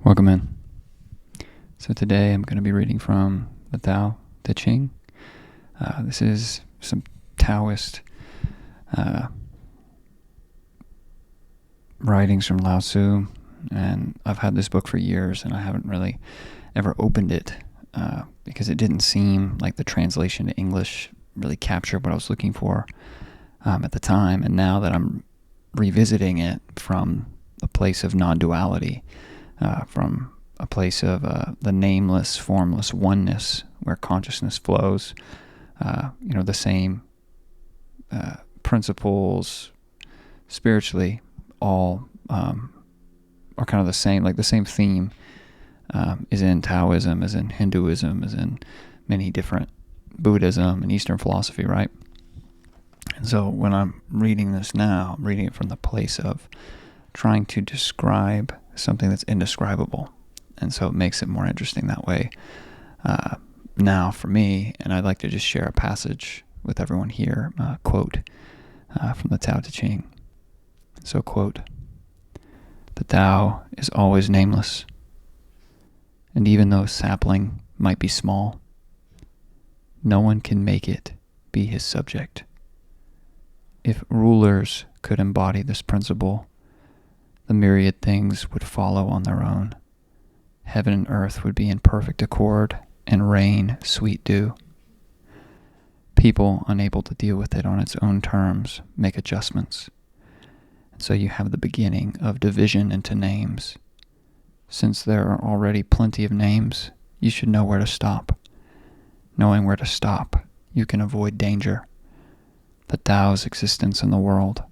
Welcome in. So today I'm going to be reading from the Tao Te Ching. This is some Taoist writings from Lao Tzu, and I've had this book for years and I haven't really ever opened it because it didn't seem like the translation to English really captured what I was looking for at the time. And now that I'm revisiting it from a place of non-duality, from a place of the nameless, formless oneness where consciousness flows, the same principles spiritually all are kind of the same, like the same theme is in Taoism, is in Hinduism, is in many different Buddhism and Eastern philosophy, right? And so when I'm reading this now, I'm reading it from the place of trying to describe something that's indescribable. And so it makes it more interesting that way now for me. And I'd like to just share a passage with everyone here, quote from the Tao Te Ching. So quote, "The Tao is always nameless, and even though a sapling might be small, no one can make it be his subject. If rulers could embody this principle, the myriad things would follow on their own. Heaven and earth would be in perfect accord and rain sweet dew. People unable to deal with it on its own terms make adjustments. And so you have the beginning of division into names. Since there are already plenty of names, you should know where to stop. Knowing where to stop, you can avoid danger. The Tao's existence in the world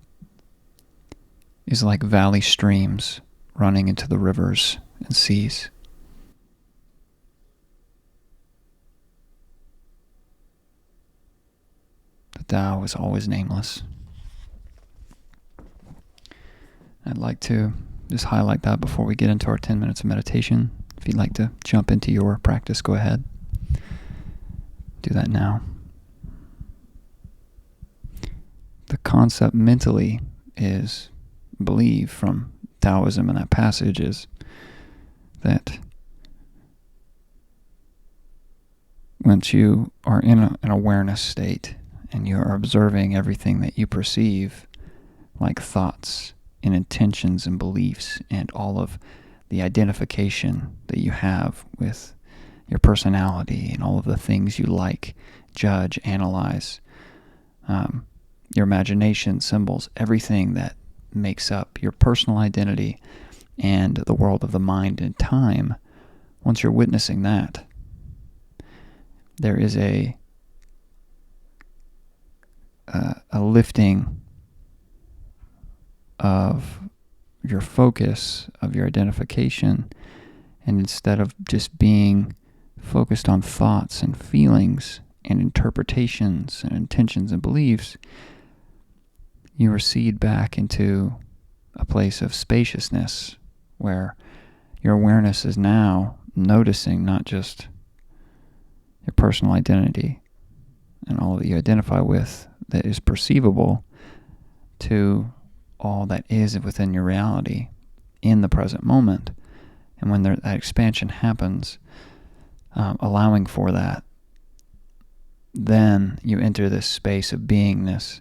is like valley streams running into the rivers and seas." The Tao is always nameless. I'd like to just highlight that before we get into our 10 minutes of meditation. If you'd like to jump into your practice, go ahead. Do that now. The concept mentally is, I believe, from Taoism in that passage is that once you are in an awareness state and you are observing everything that you perceive, like thoughts and intentions and beliefs and all of the identification that you have with your personality and all of the things you like, judge, analyze, your imagination, symbols, everything that makes up your personal identity and the world of the mind and time, once you're witnessing that, there is a lifting of your focus, of your identification, and instead of just being focused on thoughts and feelings and interpretations and intentions and beliefs, you recede back into a place of spaciousness where your awareness is now noticing not just your personal identity and all that you identify with that is perceivable to all that is within your reality in the present moment. And when that expansion happens, allowing for that, then you enter this space of beingness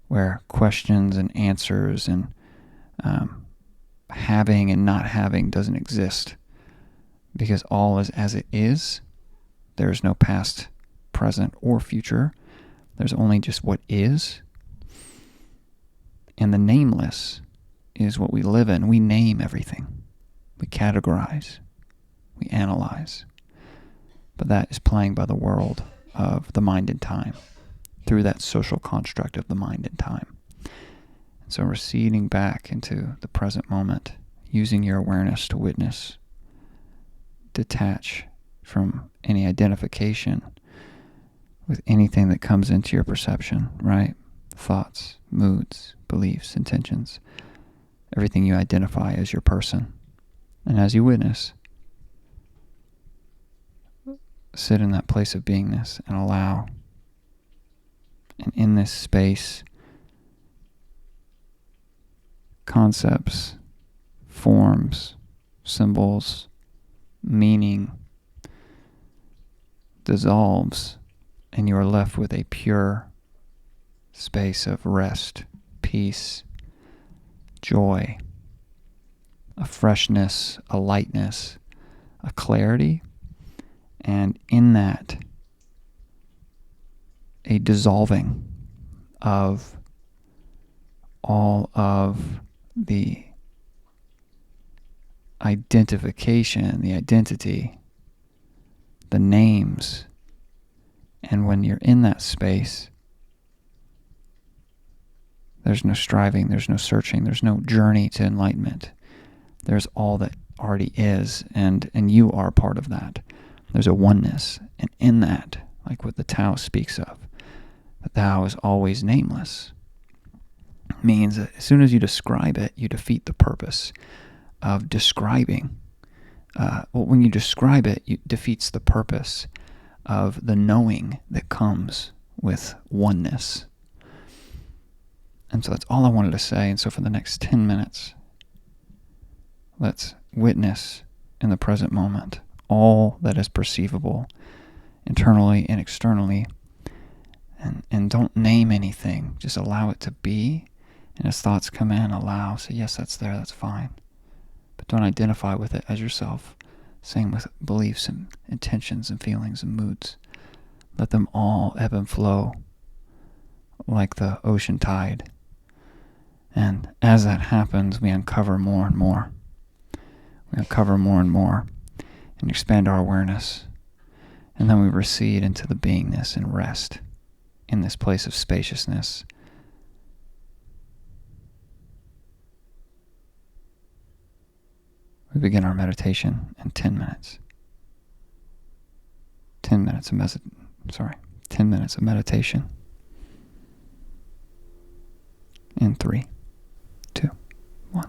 where questions and answers and having and not having doesn't exist, because all is as it is. There is no past, present, or future. There's only just what is. And the nameless is what we live in. We name everything. We categorize. We analyze. But that is playing by the world of the mind and time, through that social construct of the mind and time. And so receding back into the present moment, using your awareness to witness, detach from any identification with anything that comes into your perception, right? Thoughts, moods, beliefs, intentions, everything you identify as your person. And as you witness, sit in that place of beingness and allow. And in this space, concepts, forms, symbols, meaning dissolves, and you are left with a pure space of rest, peace, joy, a freshness, a lightness, a clarity, and in that, a dissolving of all of the identification, the identity, the names. And when you're in that space, there's no striving, there's no searching, there's no journey to enlightenment. There's all that already is, and you are part of that. There's a oneness, and in that, like what the Tao speaks of, the Tao is always nameless. It means that as soon as you describe it, you defeat the purpose of describing. When you describe it, it defeats the purpose of the knowing that comes with oneness. And so that's all I wanted to say. And so for the next 10 minutes, let's witness in the present moment all that is perceivable internally and externally. And don't name anything. Just allow it to be. And as thoughts come in, allow. Say, yes, that's there, that's fine. But don't identify with it as yourself. Same with beliefs and intentions and feelings and moods. Let them all ebb and flow like the ocean tide. And as that happens, we uncover more and more. We uncover more and more and expand our awareness. And then we recede into the beingness and rest in this place of spaciousness. We begin our meditation in 10 minutes. 10 minutes of 10 minutes of meditation. In 3, 2, 1.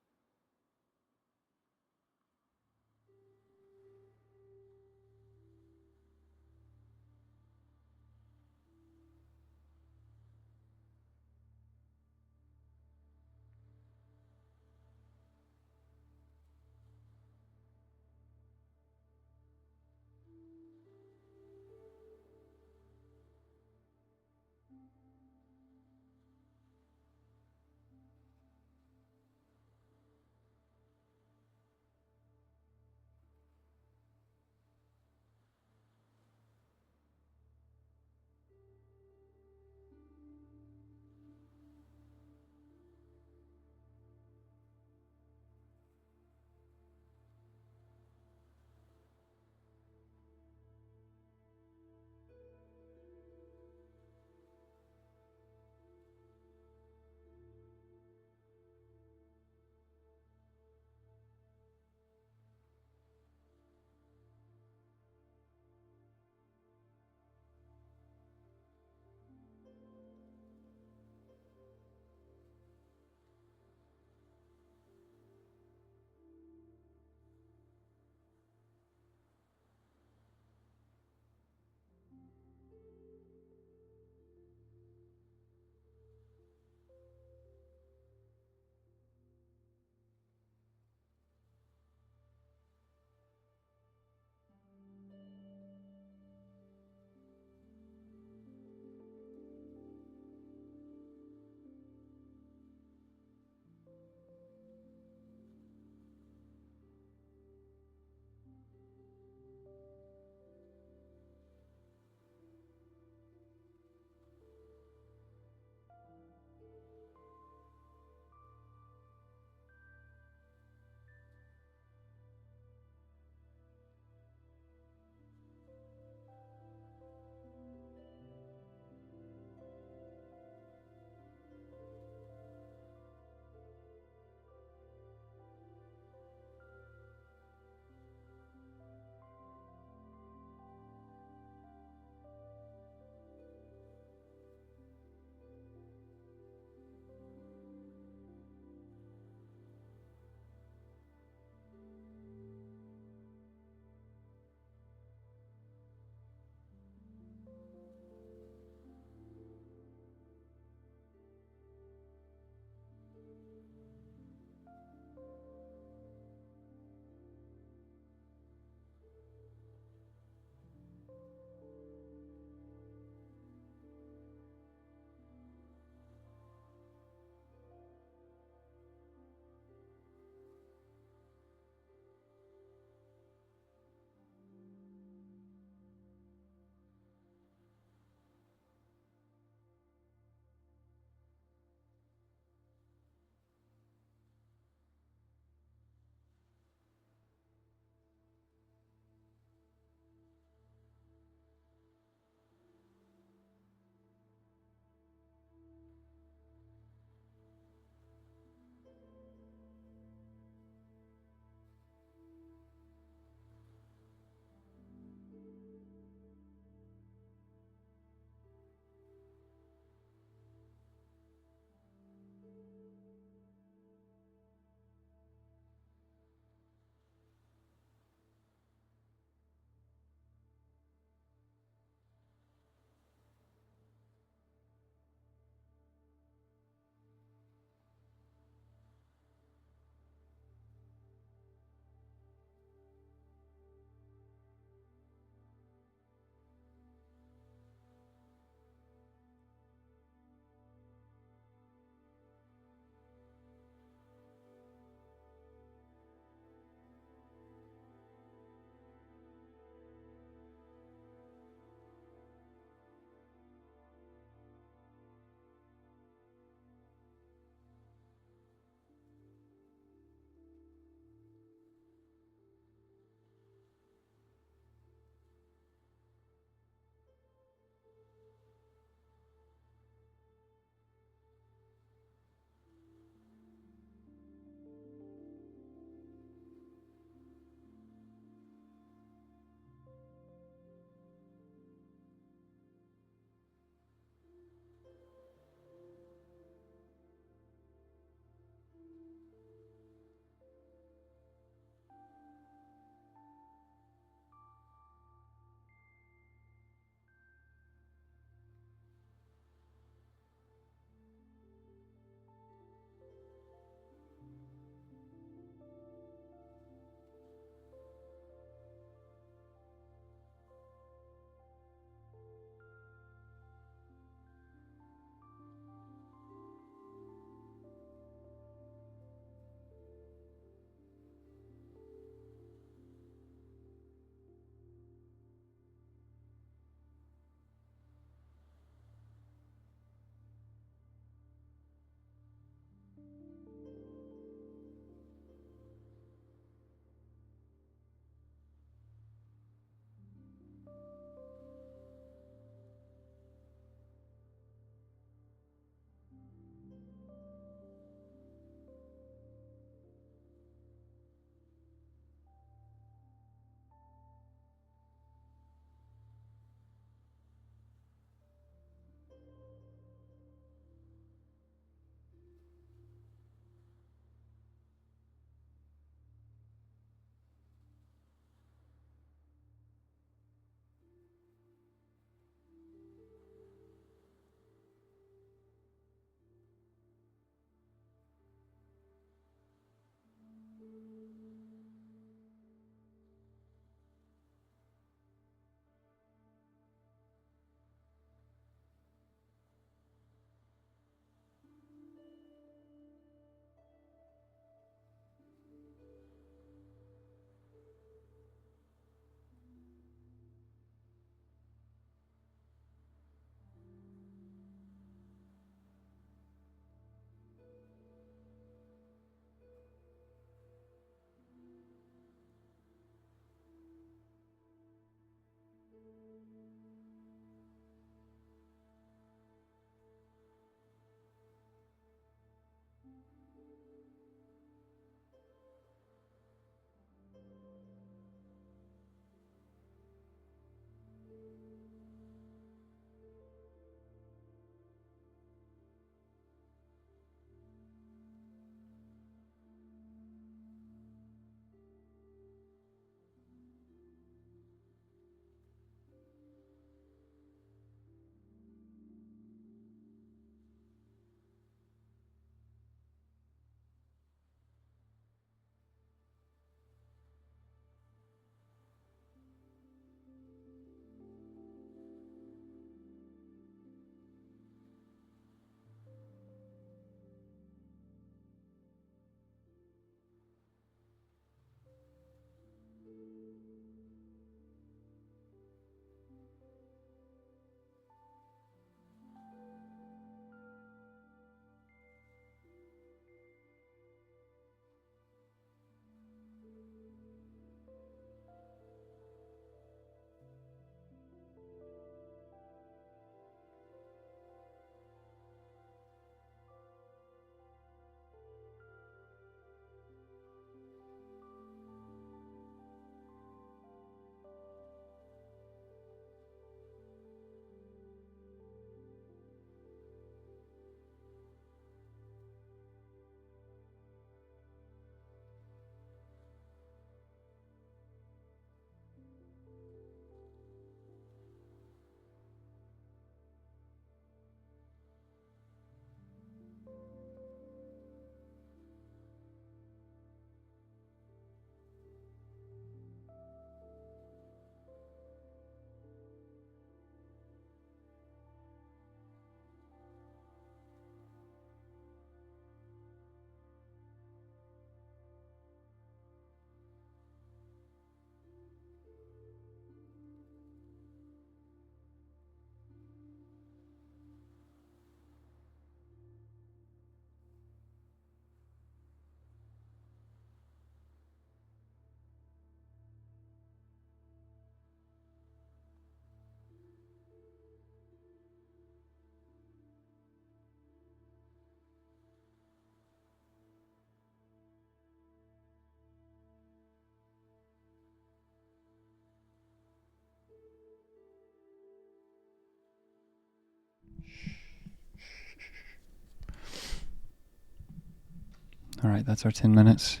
All right, that's our 10 minutes.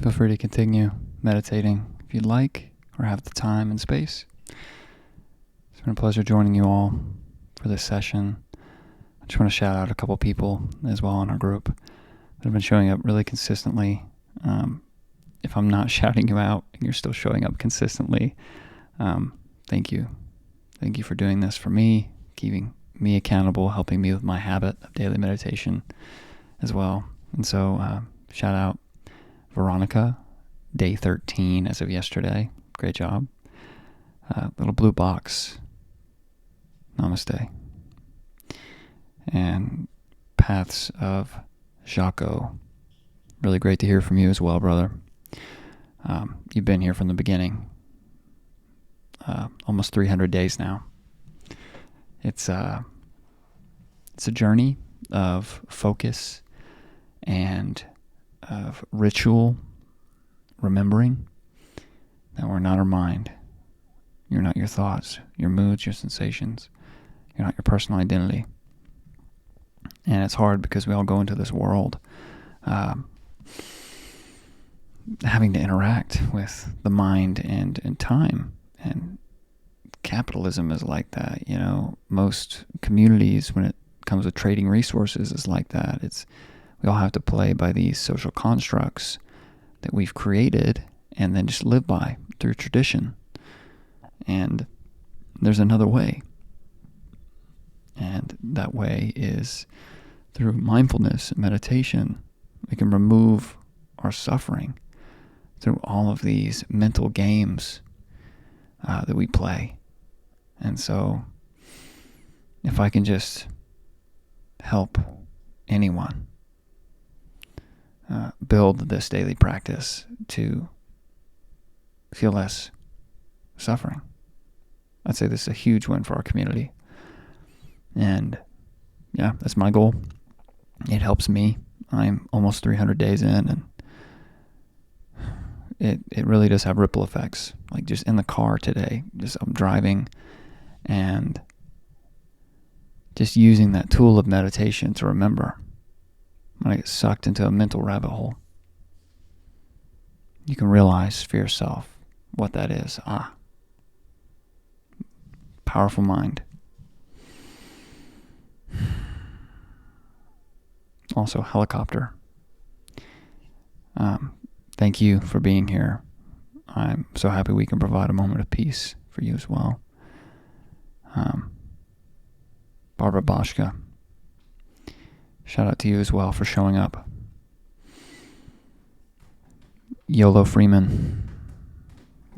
Feel free to continue meditating if you'd like or have the time and space. It's been a pleasure joining you all for this session. I just want to shout out a couple people as well in our group that have been showing up really consistently. If I'm not shouting you out and you're still showing up consistently, thank you. Thank you for doing this for me, keeping me accountable, helping me with my habit of daily meditation as well. And so shout out Veronica, day 13 as of yesterday. Great job. Little blue box. Namaste. And Paths of Jaco. Really great to hear from you as well, brother. You've been here from the beginning. Almost 300 days now. It's a journey of focus and of ritual, remembering that we're not our mind. You're not your thoughts, your moods, your sensations. You're not your personal identity. And it's hard because we all go into this world having to interact with the mind and time. And capitalism is like that. Most communities, when it comes to trading resources, is like that. We all have to play by these social constructs that we've created and then just live by through tradition. And there's another way. And that way is through mindfulness and meditation. We can remove our suffering through all of these mental games that we play. And so if I can just help anyone build this daily practice to feel less suffering, I'd say this is a huge win for our community. And yeah, that's my goal. It helps me. I'm almost 300 days in, and it really does have ripple effects. Like just in the car today, I'm driving and just using that tool of meditation to remember when I get sucked into a mental rabbit hole. You can realize for yourself what that is. Powerful mind. Also, helicopter. Thank you for being here. I'm so happy we can provide a moment of peace for you as well. Barbara Boschka, shout out to you as well for showing up. Yolo Freeman,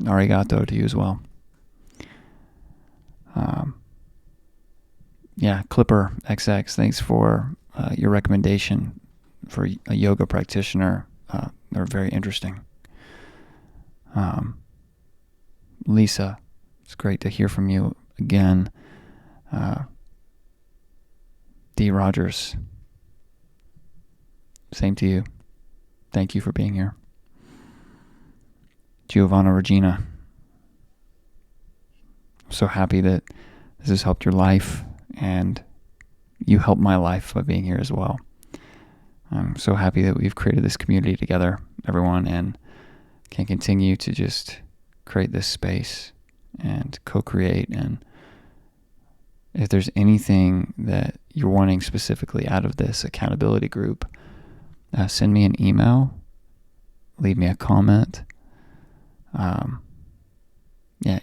arigato to you as well. Clipper XX, thanks for your recommendation for a yoga practitioner. They're very interesting. Lisa, it's great to hear from you again. D. Rogers, same to you. Thank you for being here. Giovanna Regina, I'm so happy that this has helped your life and you helped my life by being here as well. I'm so happy that we've created this community together, everyone, and can continue to just create this space and co-create. And if there's anything that you're wanting specifically out of this accountability group, send me an email, leave me a comment.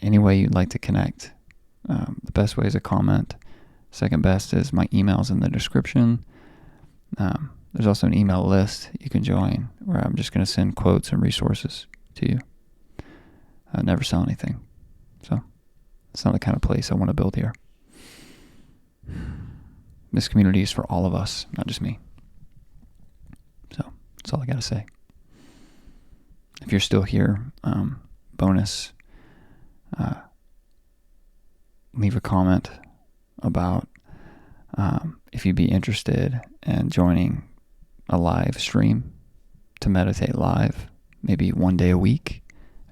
Any way you'd like to connect. The best way is a comment. Second best is my email's in the description. There's also an email list you can join where I'm just going to send quotes and resources to you. I never sell anything. So it's not the kind of place I want to build here. This community is for all of us, not just me. So that's all I got to say. If you're still here, bonus, leave a comment about if you'd be interested in joining a live stream to meditate live, maybe one day a week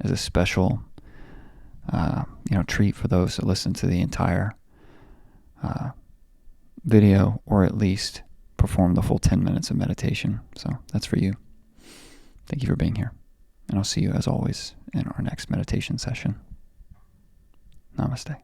as a special treat for those that listen to the entire video, or at least perform the full 10 minutes of meditation. So that's for you. Thank you for being here. And I'll see you, as always, in our next meditation session. Namaste.